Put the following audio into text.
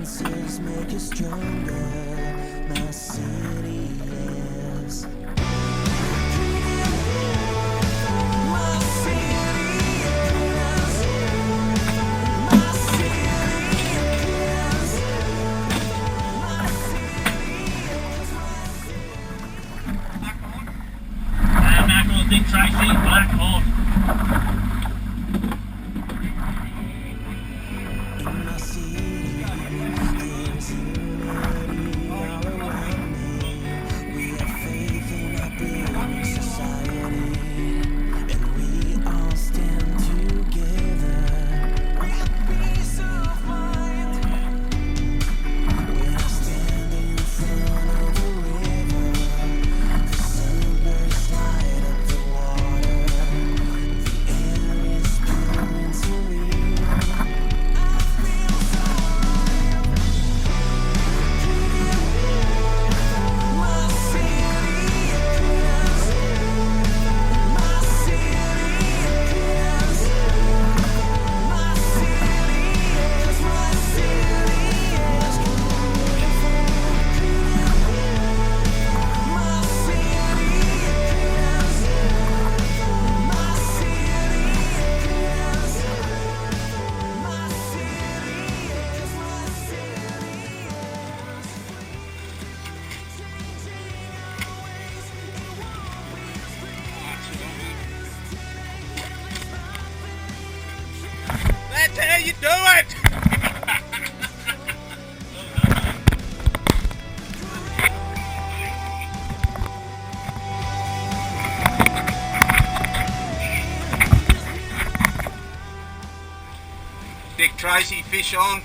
differences make us stronger. My city is. My city is. My city is. My Mackerel, Dick Tracy, Black Hawk. In my city, there's unity all around me. We have faith in our building society, and we all stand together. We have peace of mind when I stand in front of the river. The sunbursts light up the water. The air is pure and serene. I feel so alive. My city is. My city is. My city is. My city is. My city is. My city is. My city is. My city That's how you do it! Dick Tracy, fish on.